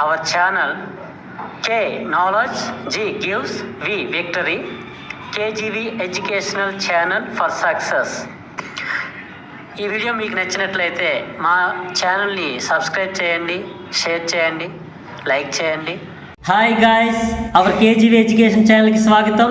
our channel K Knowledge G gives V Victory, KGV Educational Channel for Success. ఈ video మీకు నచ్చినట్లయితే మా ఛానల్ని సబ్స్క్రైబ్ చేయండి, షేర్ చేయండి, లైక్ చేయండి. Hi guys, hour KGV education ఛానల్కి స్వాగతం.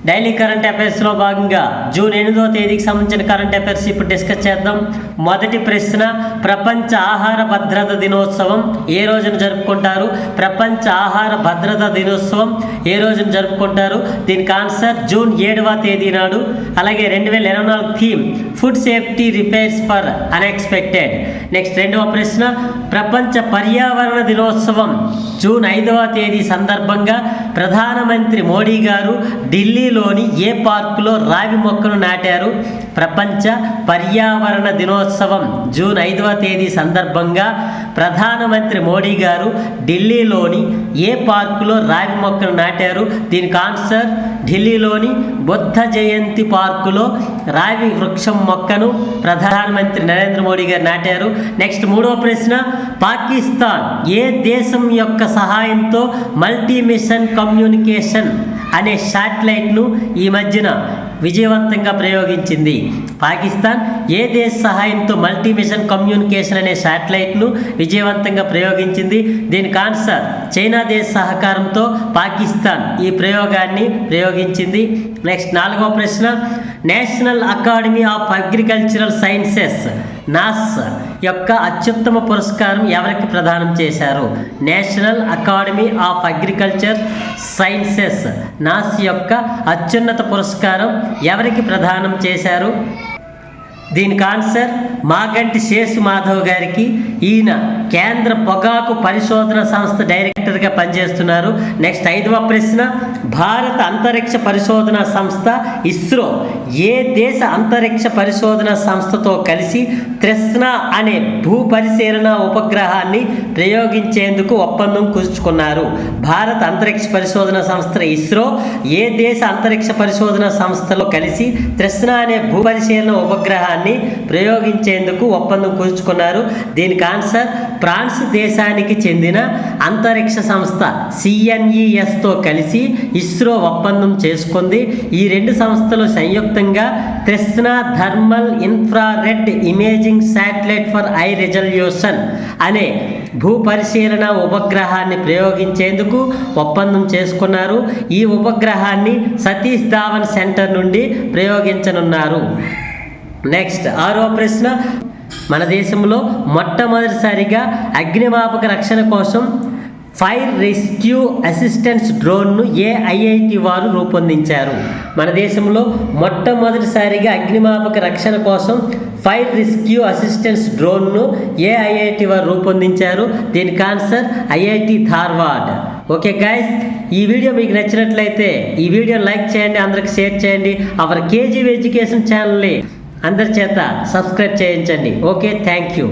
డైలీ కరెంట్ అఫైర్స్లో భాగంగా జూన్ 8వ తేదీకి సంబంధించిన కరెంట్ అఫైర్స్ ఇప్పుడు డిస్కస్ చేద్దాం. మొదటి ప్రశ్న, ప్రపంచ ఆహార భద్రత దినోత్సవం ఏ రోజున జరుపుకుంటారు? ప్రపంచ ఆహార భద్రత దినోత్సవం ఏ రోజున జరుపుకుంటారు? దీనికి ఆన్సర్ జూన్ 7వ తేదీ నాడు. అలాగే 2024 theme food safety repairs for unexpected. Next రెండవ ప్రశ్న, ప్రపంచ పర్యావరణ దినోత్సవం జూన్ 5వ తేదీ సందర్భంగా ప్రధానమంత్రి మోడీ గారు ఢిల్లీలోని ఏ పార్కులో రావి మొక్కను నాటారు? ప్రపంచ పర్యావరణ దినోత్సవం జూన్ 5వ తేదీ సందర్భంగా ప్రధానమంత్రి మోడీ గారు ఢిల్లీలోని ఏ పార్కులో రావి మొక్కను నాటారు? దీనికి ఆన్సర్ ఢిల్లీలోని బుద్ధ జయంతి పార్కులో రావి వృక్షం మొక్కను ప్రధానమంత్రి నరేంద్ర మోడీ గారు నాటారు. నెక్స్ట్ మూడవ ప్రశ్న, పాకిస్తాన్ ఏ దేశం యొక్క సహాయంతో మల్టీ మిషన్ కమ్యూనికేషన్ అనే శాటిలైట్ను ఈ మధ్యన విజయవంతంగా ప్రయోగించింది? పాకిస్తాన్ ఏ దేశ సహాయంతో మల్టీ మిషన్ కమ్యూనికేషన్ అనే శాటిలైట్ను విజయవంతంగా ప్రయోగించింది? దీనికి ఆన్సర్ చైనా దేశ సహకారంతో పాకిస్తాన్ ఈ ప్రయోగాన్ని ప్రయోగించింది. నెక్స్ట్ నాలుగవ ప్రశ్న, national academy of agricultural sciences NAAS యొక్క అత్యుత్తమ పురస్కారం ఎవరికి ప్రదానం చేశారు? National academy of agriculture sciences NAAS యొక్క అత్యున్నత పురస్కారం ఎవరికి ప్రదానం చేశారు? దీనికి ఆన్సర్ మాగంటి శేషు మాధవ్ గారికి. ఈయన కేంద్ర పొగాకు పరిశోధన సంస్థ డైరెక్టర్గా పనిచేస్తున్నారు. నెక్స్ట్ ఐదవ ప్రశ్న, భారత అంతరిక్ష పరిశోధన సంస్థ ఇస్రో ఏ దేశ అంతరిక్ష పరిశోధన సంస్థతో కలిసి త్రిస్న అనే భూ పరిశీలన ఉపగ్రహాన్ని ప్రయోగించేందుకు ఒప్పందం కుదుర్చుకున్నారు? భారత అంతరిక్ష పరిశోధన సంస్థ ఇస్రో ఏ దేశ అంతరిక్ష పరిశోధన సంస్థలో కలిసి త్రిస్న అనే భూ పరిశీలన ఉపగ్రహాన్ని ప్రయోగించేందుకు ఒప్పందం కుదుర్చుకున్నారు? దీనికి ఆన్సర్ ఫ్రాన్స్ దేశానికి చెందిన అంతరిక్ష సంస్థ CNESతో కలిసి ఇస్రో ఒప్పందం చేసుకుంది. ఈ రెండు సంస్థలు సంయుక్తంగా Trishna thermal infrared imaging satellite for high resolution అనే భూ పరిశీలన ఉపగ్రహాన్ని ప్రయోగించేందుకు ఒప్పందం చేసుకున్నారు. ఈ ఉపగ్రహాన్ని సతీష్ ధావన్ సెంటర్ నుండి ప్రయోగించనున్నారు. నెక్స్ట్ ఆరవ ప్రశ్న, మన దేశంలో మొట్టమొదటిసారిగా అగ్నిమాపక రక్షణ కోసం ఫైర్ రెస్క్యూ అసిస్టెన్స్ డ్రోన్ను ఏ IIT వారు రూపొందించారు? మన దేశంలో మొట్టమొదటిసారిగా అగ్నిమాపక రక్షణ కోసం ఫైర్ రెస్క్యూ అసిస్టెన్స్ డ్రోన్ను ఏ IIT వారు రూపొందించారు? దీనికి answer IIT Dharwad. Okay guys, ఈ వీడియో మీకు నచ్చినట్లయితే ఈ వీడియోని లైక్ చేయండి, అందరికి షేర్ చేయండి. అవర్ కేజీవీ ఎడ్యుకేషన్ ఛానల్ని అందరి చేత సబ్స్క్రైబ్ చేయించండి. Okay, thank you.